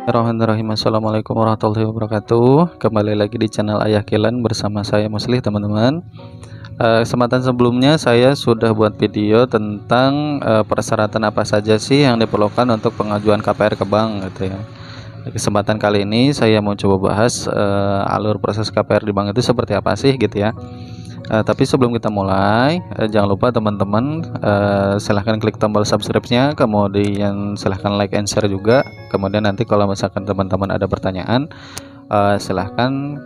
Bismillahirrahmanirrahim. Assalamualaikum warahmatullahi wabarakatuh. Kembali lagi di channel Ayah Kilan bersama saya Muslih, teman-teman. Kesempatan sebelumnya saya sudah buat video tentang persyaratan apa saja sih yang diperlukan untuk pengajuan KPR ke bank gitu ya. Di kesempatan kali ini saya mau coba bahas alur proses KPR di bank itu seperti apa sih gitu ya. Tapi sebelum kita mulai, jangan lupa teman-teman silahkan klik tombol subscribe-nya, kemudian silahkan like and share juga. Kemudian nanti kalau misalkan teman-teman ada pertanyaan, silahkan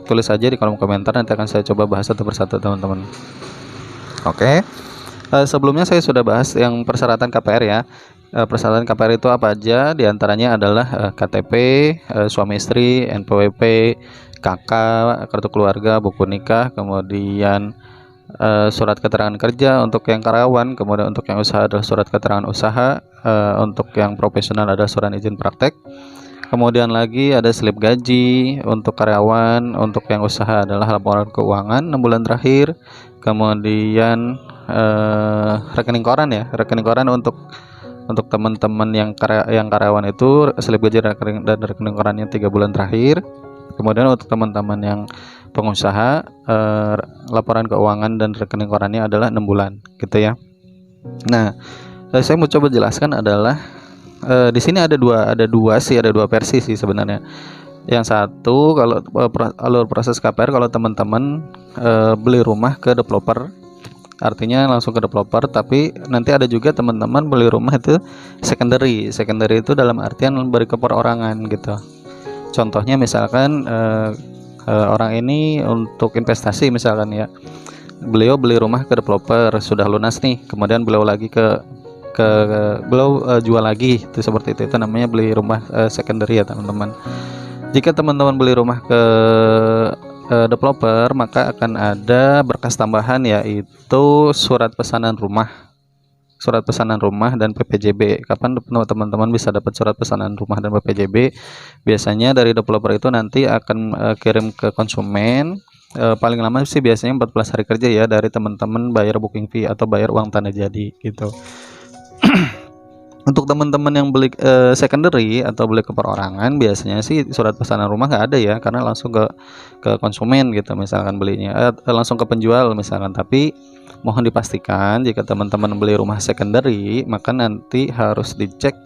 tulis saja di kolom komentar, nanti akan saya coba bahas satu persatu teman-teman. Oke. Sebelumnya saya sudah bahas yang persyaratan KPR ya. Persyaratan KPR itu apa aja? Di antaranya adalah KTP, suami istri, NPWP, KK, kartu keluarga, buku nikah, kemudian surat keterangan kerja untuk yang karyawan, kemudian untuk yang usaha adalah surat keterangan usaha, untuk yang profesional adalah surat izin praktek. Kemudian lagi ada slip gaji untuk karyawan, untuk yang usaha adalah laporan keuangan 6 bulan terakhir. Kemudian rekening koran ya, rekening koran untuk teman-teman yang karyawan itu slip gaji dan rekening korannya 3 bulan terakhir. Kemudian untuk teman-teman yang pengusaha, laporan keuangan dan rekening korannya adalah 6 bulan gitu ya. Nah, saya mau coba jelaskan adalah di sini ada dua versi sih sebenarnya. Yang satu, kalau alur proses KPR kalau teman-teman beli rumah ke developer, artinya langsung ke developer. Tapi nanti ada juga teman-teman beli rumah itu secondary itu dalam artian beri ke perorangan gitu. Contohnya misalkan orang ini untuk investasi misalkan ya, beliau beli rumah ke developer, sudah lunas nih, kemudian beliau lagi beliau jual lagi, itu seperti itu namanya beli rumah secondary ya teman-teman. Jika teman-teman beli rumah ke developer, maka akan ada berkas tambahan, yaitu surat pesanan rumah dan PPJB. Kapan teman-teman bisa dapat surat pesanan rumah dan PPJB? Biasanya dari developer itu nanti akan kirim ke konsumen, paling lama sih biasanya 14 hari kerja ya dari teman-teman bayar booking fee atau bayar uang tanda jadi gitu. Untuk teman-teman yang beli secondary atau beli ke perorangan, biasanya sih surat pesanan rumah nggak ada ya, karena langsung ke konsumen gitu misalkan belinya, langsung ke penjual misalkan. Tapi mohon dipastikan jika teman-teman beli rumah secondary, maka nanti harus dicek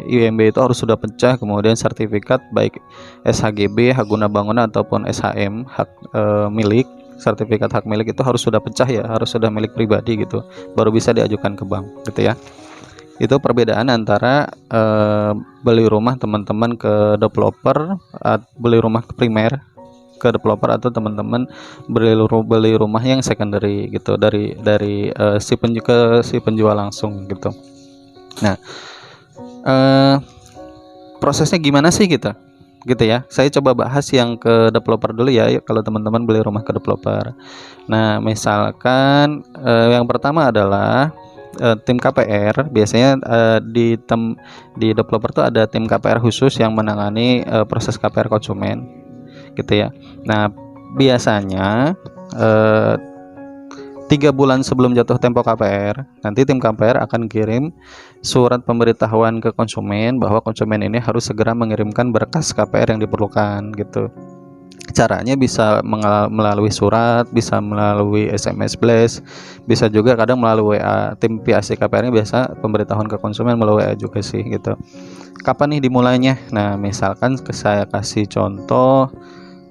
IMB itu harus sudah pecah, kemudian sertifikat baik SHGB, hak guna bangunan ataupun SHM, hak milik. Sertifikat hak milik itu harus sudah pecah ya, harus sudah milik pribadi gitu, baru bisa diajukan ke bank gitu ya. Itu perbedaan antara beli rumah teman-teman ke developer, beli rumah primer ke developer, atau teman-teman beli rumah yang secondary gitu dari si penjual langsung gitu. Nah, prosesnya gimana sih gitu ya. Saya coba bahas yang ke developer dulu ya. Kalau teman-teman beli rumah ke developer, nah misalkan yang pertama adalah tim KPR. Biasanya di developer tuh ada tim KPR khusus yang menangani proses KPR konsumen gitu ya. Nah, biasanya 3 bulan sebelum jatuh tempo KPR, nanti tim KPR akan kirim surat pemberitahuan ke konsumen bahwa konsumen ini harus segera mengirimkan berkas KPR yang diperlukan gitu. Caranya bisa melalui surat, bisa melalui SMS blast, bisa juga kadang melalui WA. Tim PAC KPR ini biasa pemberitahuan ke konsumen melalui WA juga sih gitu. Kapan nih dimulainya? Nah, misalkan saya kasih contoh,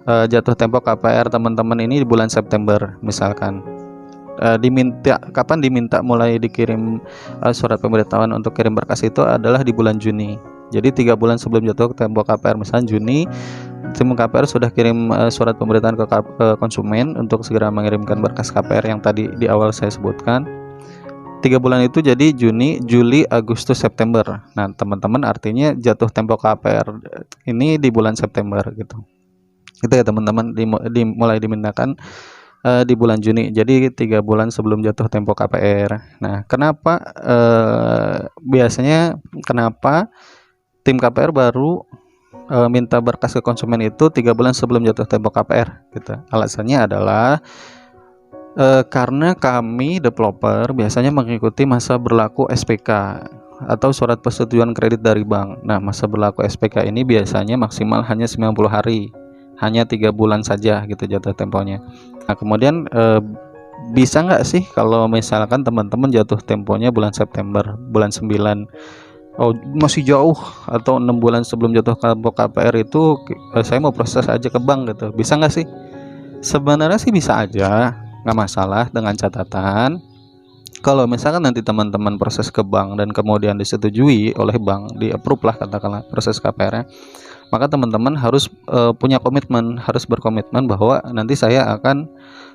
jatuh tempo KPR teman-teman ini di bulan September misalkan. Kapan diminta mulai dikirim surat pemberitahuan untuk kirim berkas itu adalah di bulan Juni. Jadi 3 bulan sebelum jatuh tempo KPR, misalnya Juni, tim KPR sudah kirim surat pemberitahuan ke konsumen untuk segera mengirimkan berkas KPR yang tadi di awal saya sebutkan. 3 bulan itu jadi Juni, Juli, Agustus, September. Nah teman-teman, artinya jatuh tempo KPR ini di bulan September gitu. Itu ya teman-teman, mulai dimintakan di bulan Juni, jadi 3 bulan sebelum jatuh tempo KPR. Nah, biasanya kenapa tim KPR baru minta berkas ke konsumen itu 3 bulan sebelum jatuh tempo KPR gitu? Alasannya adalah Karena kami developer biasanya mengikuti masa berlaku SPK atau surat persetujuan kredit dari bank. Nah, masa berlaku SPK ini biasanya maksimal hanya 90 hari, hanya 3 bulan saja gitu jatuh temponya. Nah, kemudian bisa nggak sih kalau misalkan teman-teman jatuh temponya bulan September, bulan 9, oh masih jauh, atau 6 bulan sebelum jatuh tempo KPR itu saya mau proses aja ke bank gitu, bisa nggak sih? Sebenarnya sih bisa aja, nggak masalah, dengan catatan kalau misalkan nanti teman-teman proses ke bank dan kemudian disetujui oleh bank, di approve lah katakanlah proses KPR-nya, maka teman-teman harus punya komitmen, harus berkomitmen bahwa nanti saya akan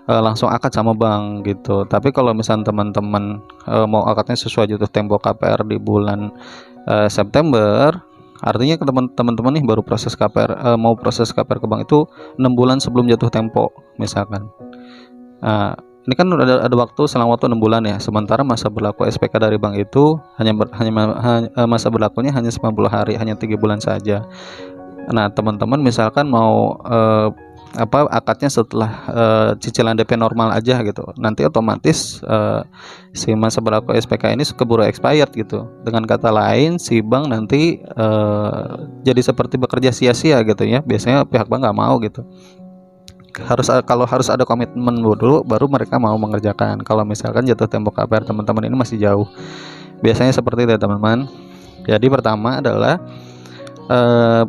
langsung akad sama bank gitu. Tapi kalau misalnya teman-teman mau akadnya sesuai jatuh tempo KPR di bulan September, artinya ke teman-teman nih baru proses KPR, mau proses KPR ke bank itu 6 bulan sebelum jatuh tempo misalkan. Ini kan ada waktu, selang waktu 6 bulan ya. Sementara masa berlaku SPK dari bank itu masa berlakunya hanya 90 hari, hanya 3 bulan saja. Nah, teman-teman misalkan mau akadnya setelah cicilan DP normal aja gitu, nanti otomatis si masa berlaku SPK ini keburu expired gitu. Dengan kata lain, si bank nanti jadi seperti bekerja sia-sia gitu ya. Biasanya pihak bank nggak mau gitu. Harus ada komitmen dulu baru mereka mau mengerjakan. Kalau misalkan jatuh tempo KPR teman-teman ini masih jauh, biasanya seperti itu ya teman-teman. Jadi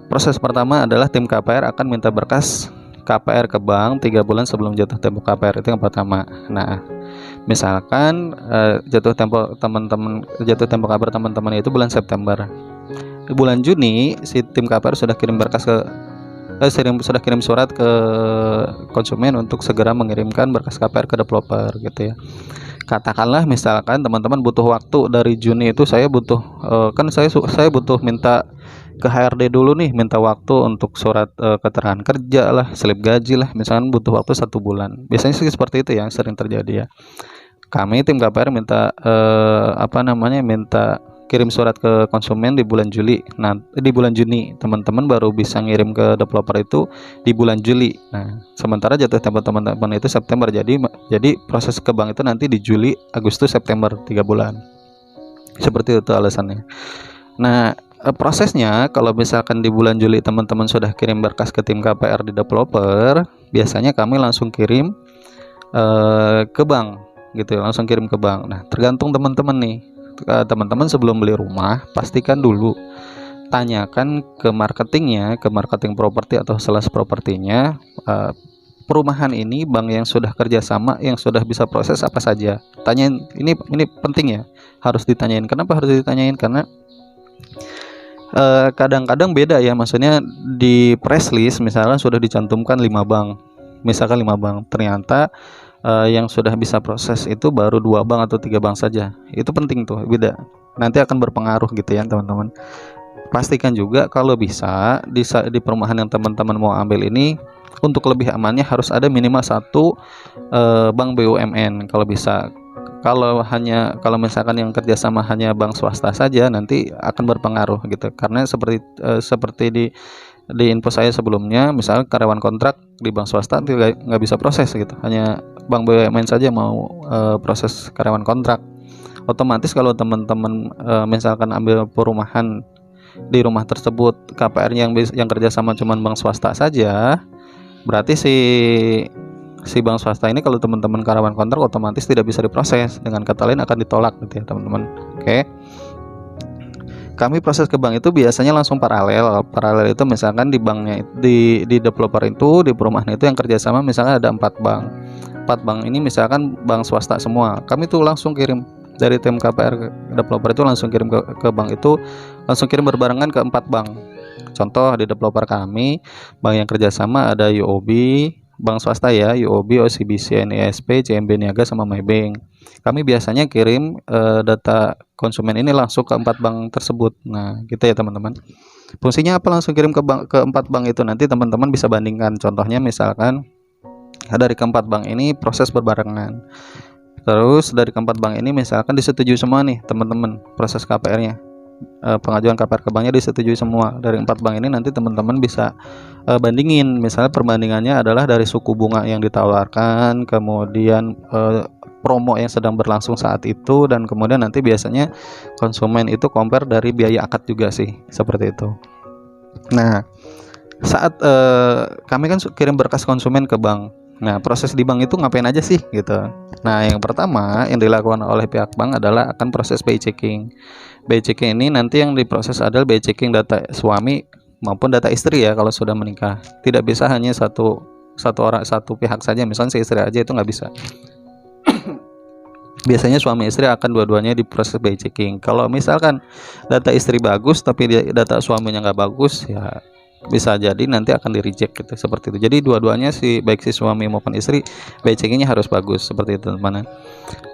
proses pertama adalah tim KPR akan minta berkas KPR ke bank 3 bulan sebelum jatuh tempo KPR, itu yang pertama. Nah, misalkan jatuh tempo KPR teman-teman itu bulan September, di bulan Juni si tim KPR sudah kirim berkas sudah kirim surat ke konsumen untuk segera mengirimkan berkas KPR ke developer gitu ya. Katakanlah misalkan teman-teman butuh waktu dari Juni itu, saya butuh saya butuh minta ke HRD dulu nih, minta waktu untuk surat keterangan kerja lah, slip gaji lah, misalkan butuh waktu 1 bulan. Biasanya sih seperti itu yang sering terjadi ya. Kami tim KPR minta minta kirim surat ke konsumen di bulan Juli. Nah, di bulan Juni teman-teman baru bisa ngirim ke developer itu di bulan Juli. Nah, sementara jatuh tempo teman-teman itu September. Jadi proses ke bank itu nanti di Juli, Agustus, September, 3 bulan. Seperti itu alasannya. Nah, prosesnya kalau misalkan di bulan Juli teman-teman sudah kirim berkas ke tim KPR di developer, biasanya kami langsung kirim ke bank gitu ya, langsung kirim ke bank. Nah, tergantung teman-teman nih. Teman-teman sebelum beli rumah pastikan dulu, tanyakan ke marketingnya, ke marketing properti atau sales propertinya, perumahan ini bank yang sudah kerjasama, yang sudah bisa proses apa saja. Tanyain, ini penting ya, harus ditanyain. Kenapa harus ditanyain? Karena kadang-kadang beda ya, maksudnya di press list misalkan sudah dicantumkan 5 bank, misalkan 5 bank, ternyata yang sudah bisa proses itu baru 2 bank atau 3 bank saja. Itu penting tuh, beda. Nanti akan berpengaruh gitu ya teman-teman. Pastikan juga kalau bisa di perumahan yang teman-teman mau ambil ini, untuk lebih amannya harus ada minimal 1 bank BUMN kalau bisa. Kalau misalkan yang kerjasama hanya bank swasta saja, nanti akan berpengaruh gitu. Karena seperti di info saya sebelumnya, misalnya karyawan kontrak di bank swasta nggak bisa proses gitu, hanya bank BUMN saja mau proses karyawan kontrak. Otomatis kalau teman-teman misalkan ambil perumahan, di rumah tersebut KPR-nya yang kerjasama cuma bank swasta saja, berarti si bank swasta ini kalau teman-teman karyawan kontrak otomatis tidak bisa diproses, dengan kata lain akan ditolak gitu ya teman-teman. Oke. Kami proses ke bank itu biasanya langsung paralel itu misalkan di banknya, di developer itu, di perumahan itu yang kerjasama misalkan ada 4 bank ini misalkan bank swasta semua, kami tuh langsung kirim dari tim KPR developer itu, langsung kirim ke bank itu, langsung kirim berbarengan ke 4 bank. Contoh di developer kami, bank yang kerjasama ada UOB, bank swasta ya, UOB, OCBC, NISP, CMB Niaga sama Maybank. Kami biasanya kirim data konsumen ini langsung ke 4 bank tersebut. Nah, gitu ya teman-teman. Fungsinya apa langsung kirim ke 4 bank itu? Nanti teman-teman bisa bandingkan. Contohnya misalkan dari keempat bank ini proses berbarengan. Terus dari keempat bank ini misalkan disetujui semua nih teman-teman proses KPR-nya. pengajuan KPR ke banknya disetujui semua. Dari 4 bank ini nanti teman-teman bisa bandingin, misalnya perbandingannya adalah dari suku bunga yang ditawarkan, kemudian promo yang sedang berlangsung saat itu, dan kemudian nanti biasanya konsumen itu compare dari biaya akad juga sih, seperti itu. Nah, saat kami kan kirim berkas konsumen ke bank. Nah, proses di bank itu ngapain aja sih gitu. Nah, yang pertama yang dilakukan oleh pihak bank adalah akan proses BI checking. BI checking ini nanti yang diproses adalah BI checking data suami maupun data istri ya kalau sudah menikah. Tidak bisa hanya satu orang, satu pihak saja, misalnya si istri aja itu nggak bisa. Biasanya suami istri akan dua-duanya diproses BI checking. Kalau misalkan data istri bagus tapi data suaminya nggak bagus, ya bisa jadi nanti akan di reject gitu, seperti itu. Jadi dua-duanya baik si suami maupun istri BI checkingnya harus bagus, seperti itu teman-teman.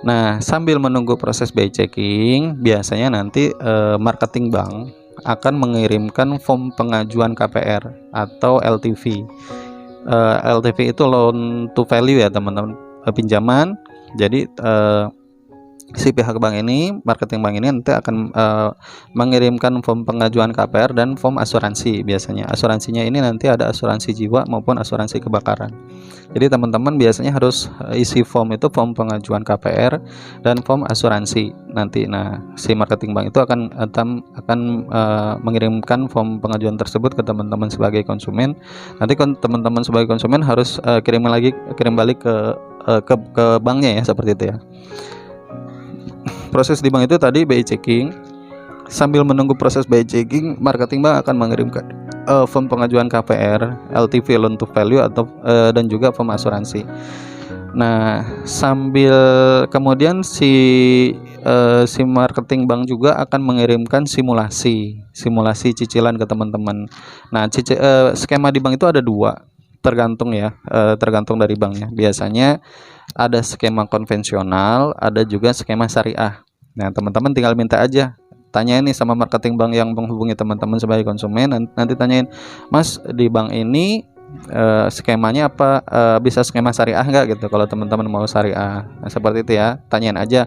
Nah, sambil menunggu proses BI checking, biasanya nanti marketing bank akan mengirimkan form pengajuan KPR atau LTV. LTV itu loan to value ya teman-teman, pinjaman. Jadi si pihak bank ini, marketing bank ini nanti akan mengirimkan form pengajuan KPR dan form asuransi. Biasanya asuransinya ini nanti ada asuransi jiwa maupun asuransi kebakaran. Jadi teman-teman biasanya harus isi form itu, form pengajuan KPR dan form asuransi nanti. Nah, si marketing bank itu akan mengirimkan form pengajuan tersebut ke teman-teman sebagai konsumen. Nanti teman-teman sebagai konsumen harus kirim balik ke banknya ya, seperti itu ya. Proses di bank itu tadi BI checking. Sambil menunggu proses BI checking, marketing bank akan mengirimkan form pengajuan KPR, LTV loan to value atau dan juga form asuransi. Nah, sambil kemudian si marketing bank juga akan mengirimkan simulasi cicilan ke teman-teman. Nah, skema di bank itu ada 2, tergantung ya, tergantung dari banknya. Biasanya ada skema konvensional, ada juga skema syariah. Nah, teman-teman tinggal minta aja, tanyain nih sama marketing bank yang menghubungi teman-teman sebagai konsumen, nanti tanyain, Mas, di bank ini skemanya apa, bisa skema syariah nggak gitu, kalau teman-teman mau syariah. Nah, seperti itu ya, tanyain aja.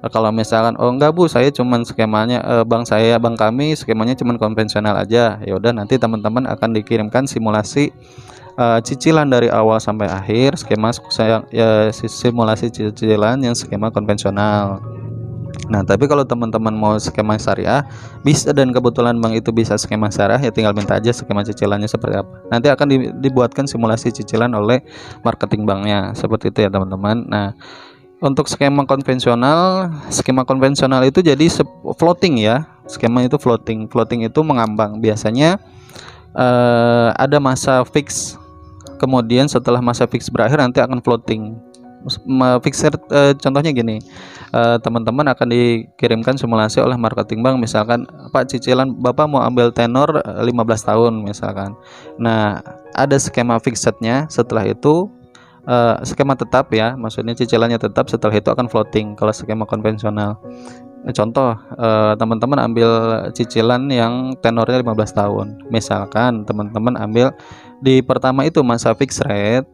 Kalau misalkan oh enggak Bu, saya cuman skemanya bank kami skemanya cuman konvensional aja, ya udah nanti teman-teman akan dikirimkan simulasi cicilan dari awal sampai akhir, simulasi cicilan yang skema konvensional. Nah, tapi kalau teman-teman mau skema syariah bisa, dan kebetulan bank itu bisa skema syariah, ya tinggal minta aja skema cicilannya seperti apa. Nanti akan dibuatkan simulasi cicilan oleh marketing banknya, seperti itu ya teman-teman. Nah, untuk skema konvensional itu jadi floating ya. Skema itu floating itu mengambang. Biasanya ada masa fix. Kemudian setelah masa fix berakhir nanti akan floating. Fixer contohnya gini, teman-teman akan dikirimkan simulasi oleh marketing bank, misalkan Pak, cicilan Bapak mau ambil tenor 15 tahun misalkan. Nah, ada skema fixednya, setelah itu skema tetap ya, maksudnya cicilannya tetap, setelah itu akan floating kalau skema konvensional. Contoh, teman-teman ambil cicilan yang tenornya 15 tahun. Misalkan teman-teman ambil di pertama itu masa fix rate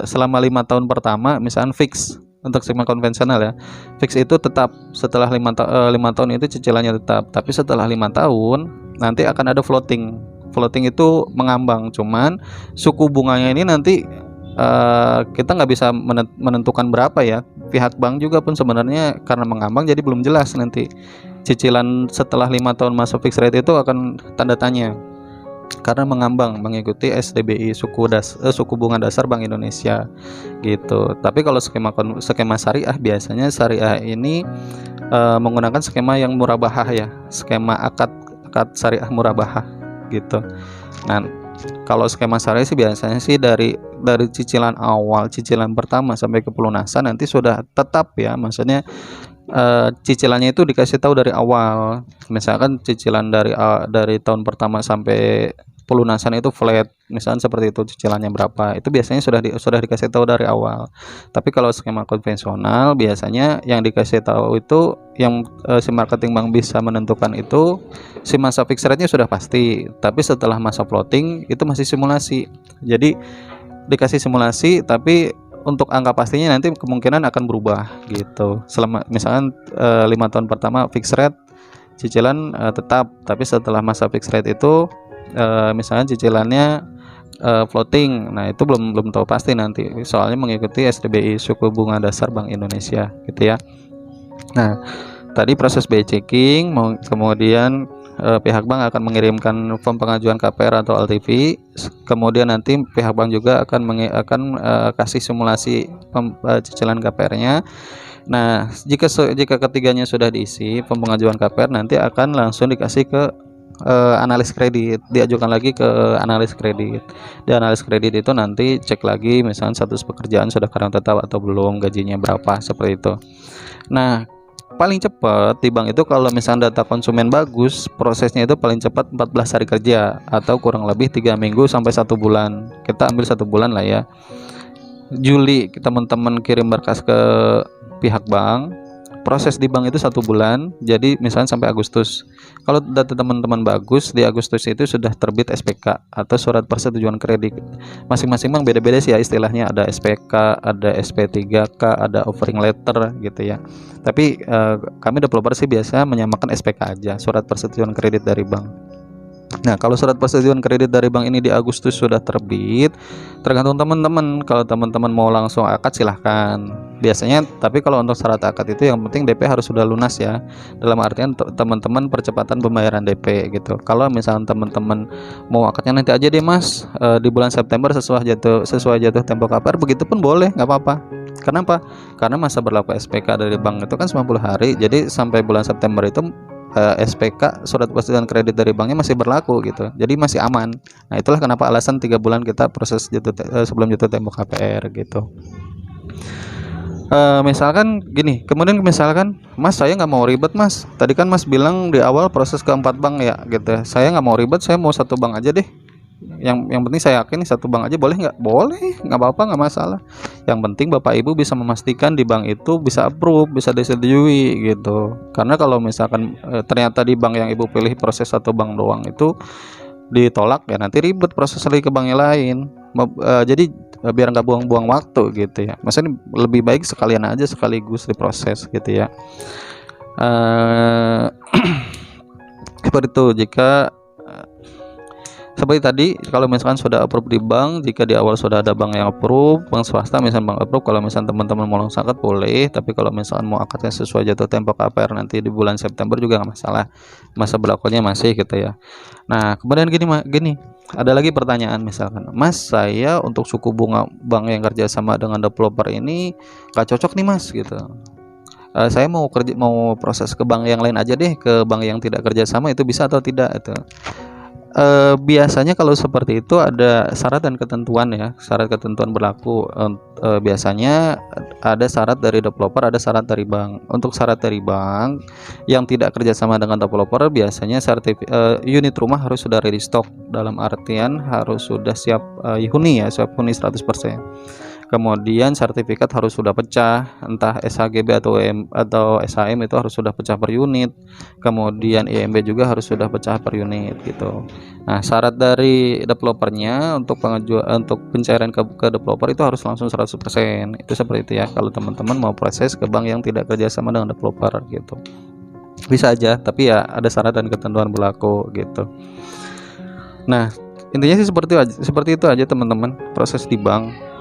selama 5 tahun pertama, misalkan fix untuk skema konvensional ya. Fix itu tetap, setelah 5 tahun itu cicilannya tetap. Tapi setelah 5 tahun nanti akan ada floating. Floating itu mengambang, cuman suku bunganya ini nanti kita nggak bisa menentukan berapa ya. Pihak bank juga pun sebenarnya karena mengambang jadi belum jelas nanti cicilan setelah 5 tahun masa fixed rate itu akan tanda tanya, karena mengambang mengikuti SDBI, suku bunga dasar Bank Indonesia gitu. Tapi kalau skema syariah, biasanya syariah ini menggunakan skema yang murabahah ya, skema akad syariah murabahah gitu. Nah, kalau skema syariah sih biasanya sih dari cicilan awal, cicilan pertama sampai ke pelunasan nanti sudah tetap ya, maksudnya cicilannya itu dikasih tahu dari awal. Misalkan cicilan dari tahun pertama sampai pelunasan itu flat, misalnya seperti itu, cicilannya berapa, itu biasanya sudah dikasih tahu dari awal. Tapi kalau skema konvensional biasanya yang dikasih tahu itu yang si marketing bank bisa menentukan itu si masa fixed rate-nya sudah pasti, tapi setelah masa floating itu masih simulasi. Jadi dikasih simulasi, tapi untuk angka pastinya nanti kemungkinan akan berubah gitu. Selama misalkan 5 tahun pertama fixed rate cicilan tetap, tapi setelah masa fixed rate itu misalnya cicilannya floating. Nah, itu belum tahu pasti nanti, soalnya mengikuti SDBI, suku bunga dasar Bank Indonesia gitu ya. Nah, tadi proses BI checking, kemudian pihak bank akan mengirimkan form pengajuan KPR atau LTV, kemudian nanti pihak bank juga akan kasih simulasi cicilan KPR-nya. Nah, jika ketiganya sudah diisi form pengajuan KPR, nanti akan langsung dikasih ke analis kredit, diajukan lagi ke analis kredit. Di analis kredit itu nanti cek lagi misalnya status pekerjaan sudah karyawan tetap atau belum, gajinya berapa, seperti itu. Nah, paling cepat di bank itu kalau misalnya data konsumen bagus, prosesnya itu paling cepat 14 hari kerja atau kurang lebih 3 minggu sampai 1 bulan. Kita ambil 1 bulan lah ya. Juli teman-teman kirim berkas ke pihak bank, proses di bank itu 1 bulan, jadi misalnya sampai Agustus. Kalau data teman-teman bagus, di Agustus itu sudah terbit SPK atau surat persetujuan kredit. Masing-masing bank beda-beda sih ya istilahnya, ada SPK, ada SP3K, ada offering letter gitu ya. Tapi kami developer sih biasa menyamakan SPK aja, surat persetujuan kredit dari bank. Nah, kalau surat persetujuan kredit dari bank ini di Agustus sudah terbit, tergantung teman-teman. Kalau teman-teman mau langsung akad silahkan. Biasanya, tapi kalau untuk syarat akad itu yang penting DP harus sudah lunas ya. Dalam artian teman-teman percepatan pembayaran DP gitu. Kalau misalnya teman-teman mau akadnya nanti aja deh Mas, di bulan September sesuai jatuh tempo KPR, begitu pun boleh, nggak apa-apa. Kenapa? Karena masa berlaku SPK dari bank itu kan 90 hari. Jadi sampai bulan September itu SPK surat persetujuan kredit dari banknya masih berlaku gitu, jadi masih aman. Nah, itulah kenapa alasan 3 bulan kita proses sebelum jatuh tempo KPR gitu. Misalkan gini, kemudian misalkan Mas, saya nggak mau ribet Mas, tadi kan Mas bilang di awal proses ke 4 bank ya gitu, saya nggak mau ribet, saya mau 1 bank aja deh. Yang penting saya yakin 1 bank aja, boleh nggak? Boleh, nggak apa-apa, nggak masalah. Yang penting Bapak Ibu bisa memastikan di bank itu bisa approve, bisa disetujui gitu. Karena kalau misalkan ternyata di bank yang Ibu pilih proses 1 bank doang itu ditolak, ya nanti ribet proses lagi ke bank yang lain. Jadi biar nggak buang-buang waktu gitu ya. Maksudnya lebih baik sekalian aja sekaligus diproses gitu ya. Seperti itu. Jika seperti tadi, kalau misalkan sudah approve di bank, jika di awal sudah ada bank yang approve, bank swasta misalkan bank approve, kalau misalkan teman-teman mau langsung akad boleh, tapi kalau misalkan mau akadnya sesuai jatuh tempo KPR nanti di bulan September juga nggak masalah, masa berlakunya masih gitu ya. Nah, kemudian gini, ada lagi pertanyaan, misalkan Mas, saya untuk suku bunga bank yang kerjasama dengan developer ini gak cocok nih Mas gitu. Saya mau proses ke bank yang lain aja deh, ke bank yang tidak kerjasama, itu bisa atau tidak itu? Biasanya kalau seperti itu ada syarat dan ketentuan ya, syarat ketentuan berlaku. Biasanya ada syarat dari developer, ada syarat dari bank. Untuk syarat dari bank yang tidak kerjasama dengan developer, biasanya unit rumah harus sudah ready stock, dalam artian harus sudah siap huni ya, siap huni 100%. Kemudian sertifikat harus sudah pecah, entah SHGB atau SHM itu harus sudah pecah per unit. Kemudian IMB juga harus sudah pecah per unit gitu. Nah, syarat dari developernya untuk pencairan ke developer itu harus langsung 100%. Itu seperti itu ya kalau teman-teman mau proses ke bank yang tidak kerjasama dengan developer gitu. Bisa aja, tapi ya ada syarat dan ketentuan berlaku gitu. Nah, intinya sih seperti itu aja teman-teman proses di bank.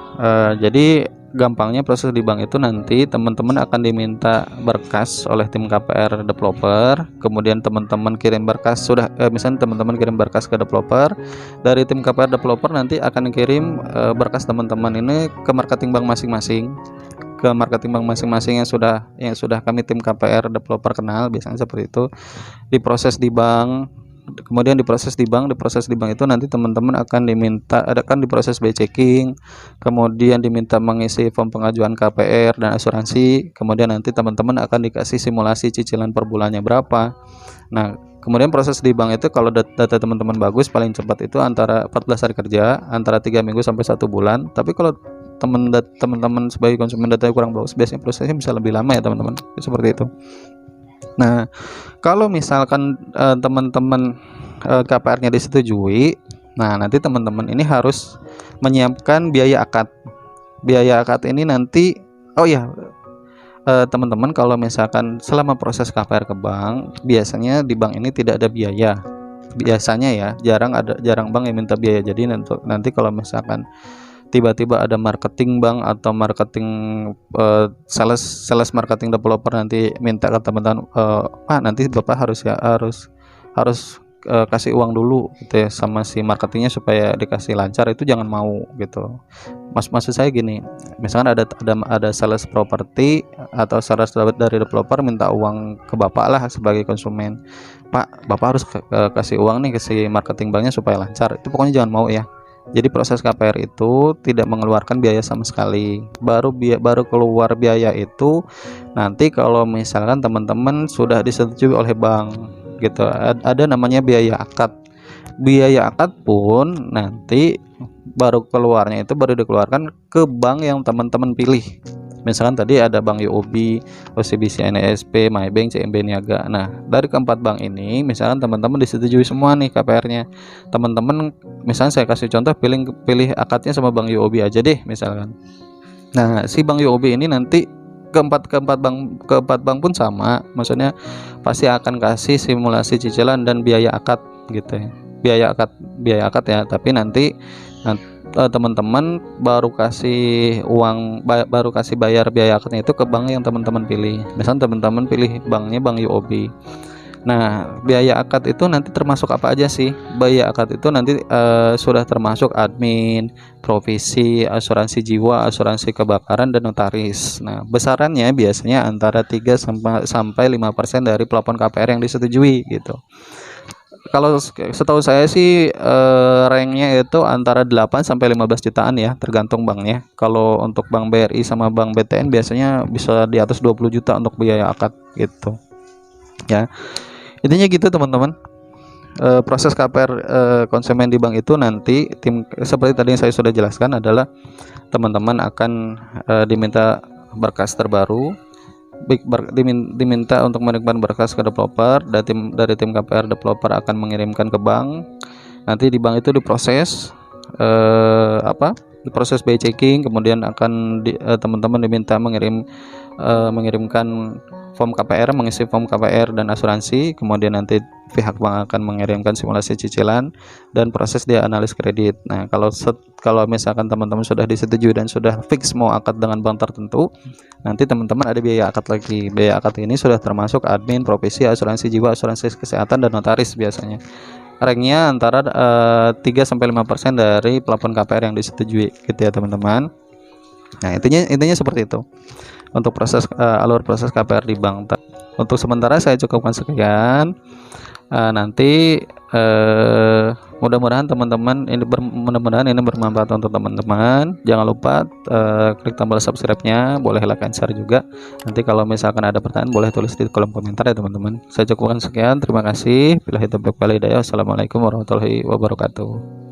Jadi gampangnya proses di bank itu nanti teman-teman akan diminta berkas oleh tim KPR developer, kemudian teman-teman kirim berkas misalnya teman-teman kirim berkas ke developer, dari tim KPR developer nanti akan kirim berkas teman-teman ini ke marketing bank masing-masing, yang sudah kami tim KPR developer kenal, biasanya seperti itu. Diproses di bank, kemudian diproses di bank itu nanti teman-teman akan diproses by checking, kemudian diminta mengisi form pengajuan KPR dan asuransi, kemudian nanti teman-teman akan dikasih simulasi cicilan per bulannya berapa. Nah, kemudian proses di bank itu kalau data teman-teman bagus, paling cepat itu antara 14 hari kerja, antara 3 minggu sampai 1 bulan. Tapi kalau teman-teman sebagai konsumen data kurang bagus, biasanya prosesnya bisa lebih lama ya teman-teman, seperti itu. Nah, kalau misalkan teman-teman KPR-nya disetujui, nah nanti teman-teman ini harus menyiapkan biaya akad. Biaya akad ini nanti, teman-teman kalau misalkan selama proses KPR ke bank, biasanya di bank ini tidak ada biaya. Biasanya ya, jarang bank yang minta biaya. Jadi nanti kalau misalkan tiba-tiba ada marketing bank atau marketing sales marketing developer nanti minta ke teman-teman, Pak nanti Bapak harus kasih uang dulu gitu ya sama si marketingnya supaya dikasih lancar, itu jangan mau gitu. Maksud saya gini, misalkan ada sales properti atau sales dari developer minta uang ke Bapak lah sebagai konsumen, Pak Bapak harus kasih uang nih ke si marketing banknya supaya lancar, itu pokoknya jangan mau ya. Jadi proses KPR itu tidak mengeluarkan biaya sama sekali. Baru keluar biaya itu nanti kalau misalkan teman-teman sudah disetujui oleh bank gitu. Ada namanya biaya akad. Biaya akad pun nanti baru dikeluarkan ke bank yang teman-teman pilih. Misalkan tadi ada Bank UOB, OCBC, NSP, Maybank, CMB Niaga. Nah, dari keempat bank ini, misalkan teman-teman disetujui semua nih KPR-nya. Teman-teman, misalkan saya kasih contoh, pilih akadnya sama Bank UOB aja deh, misalkan. Nah, si Bank UOB ini nanti keempat bank pun sama, maksudnya pasti akan kasih simulasi cicilan dan biaya akad gitu ya. Biaya akad ya, tapi nanti teman-teman baru kasih bayar biaya akadnya itu ke bank yang teman-teman pilih. Misalnya teman-teman pilih banknya Bank UOB. Nah, biaya akad itu nanti termasuk apa aja sih? Biaya akad itu nanti sudah termasuk admin, provisi, asuransi jiwa, asuransi kebakaran, dan notaris. Nah, besarannya biasanya antara 3 sampai 5% dari plafon KPR yang disetujui gitu. Kalau setahu saya sih ranknya itu antara 8 sampai 15 jutaan ya, tergantung banknya. Kalau untuk Bank BRI sama Bank BTN biasanya bisa di atas 20 juta untuk biaya akad gitu. Ya. Intinya gitu teman-teman. Proses KPR konsumen di bank itu nanti seperti tadi yang saya sudah jelaskan adalah teman-teman akan diminta berkas terbaru, diminta untuk mengirimkan berkas ke developer, dari tim KPR developer akan mengirimkan ke bank. Nanti di bank itu diproses diproses by checking, kemudian akan teman-teman diminta mengirimkan form KPR, mengisi form KPR dan asuransi, kemudian nanti pihak bank akan mengirimkan simulasi cicilan dan proses dia analis kredit. Nah, kalau misalkan teman-teman sudah disetujui dan sudah fix mau akad dengan bank tertentu, nanti teman-teman ada biaya akad lagi. Biaya akad ini sudah termasuk admin, provisi, asuransi jiwa, asuransi kesehatan, dan notaris biasanya. Ranknya antara 3-5% dari plafon KPR yang disetujui gitu ya teman-teman. Nah, intinya seperti itu untuk alur proses KPR di bank. Untuk sementara saya cukupkan sekian. Nanti mudah-mudahan ini bermanfaat untuk teman-teman. Jangan lupa klik tombol subscribe-nya, boleh like and share juga. Nanti kalau misalkan ada pertanyaan boleh tulis di kolom komentar ya teman-teman. Saya cukupkan sekian, terima kasih. Billahi taufiq wal hidayah. Wassalamualaikum warahmatullahi wabarakatuh.